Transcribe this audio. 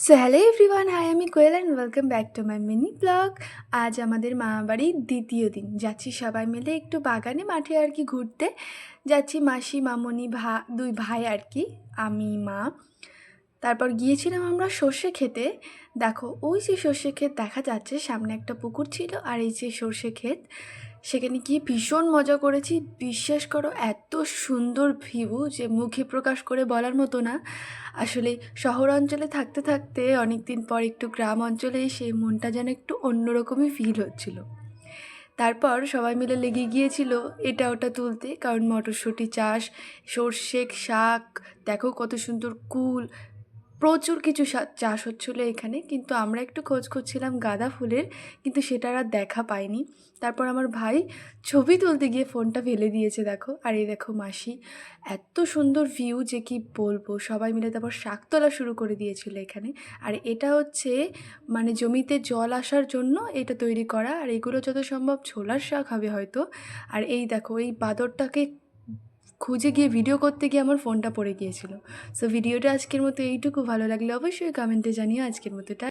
So hello everyone, hi আমি Koel and welcome back to my mini blog. আজ আমাদের মামাবাড়ির দ্বিতীয় দিন। যাচ্ছি সবাই মিলে একটু বাগানে মাঠে আর কি ঘুরতে যাচ্ছি। মাসি মামনি দুই ভাই আর কি, আমি মা। তারপর গিয়েছিলাম আমরা সর্ষে খেতে। দেখো ওই যে সর্ষে ক্ষেত দেখা যাচ্ছে, সামনে একটা পুকুর ছিল আর এই যে সর্ষে ক্ষেত, সেখানে গিয়ে ভীষণ মজা করেছি। বিশ্বাস করো, এত সুন্দর ভিউ যে মুখে প্রকাশ করে বলার মতো না। আসলে শহর অঞ্চলে থাকতে থাকতে অনেক দিন পর একটু গ্রাম অঞ্চলে এসে মনটা যেন একটু অন্যরকমই ফিল হচ্ছিল। তারপর সবাই মিলে লেগে গিয়েছিল এটা ওটা তুলতে, কারণ মটরশুঁটি চাষ, সর্ষে শাক, দেখো কত সুন্দর কুল, প্রচুর কিছু চাষ হচ্ছিলো এখানে। কিন্তু আমরা একটু খোঁজ করছিলাম গাঁদা ফুলের, কিন্তু সেটার আর দেখা পাইনি। তারপর আমার ভাই ছবি তুলতে গিয়ে ফোনটা ফেলে দিয়েছে দেখো। আর এই দেখো মাসি, এত সুন্দর ভিউ যে কি বলবো। সবাই মিলে তারপর শাক তোলা শুরু করে দিয়েছিল এখানে। আর এটা হচ্ছে মানে জমিতে জল আসার জন্য এটা তৈরি করা। আর এগুলো যত সম্ভব ছোলার শাক হবে হয়তো। আর এই দেখো এই বাঁদরটাকে খুঁজে গিয়ে ভিডিও করতে গিয়ে আমার ফোনটা পড়ে গিয়েছিল। সো ভিডিওটা আজকের মতো এইটুকু। ভালো লাগলে অবশ্যই কমেন্টে জানিও। আজকের মতো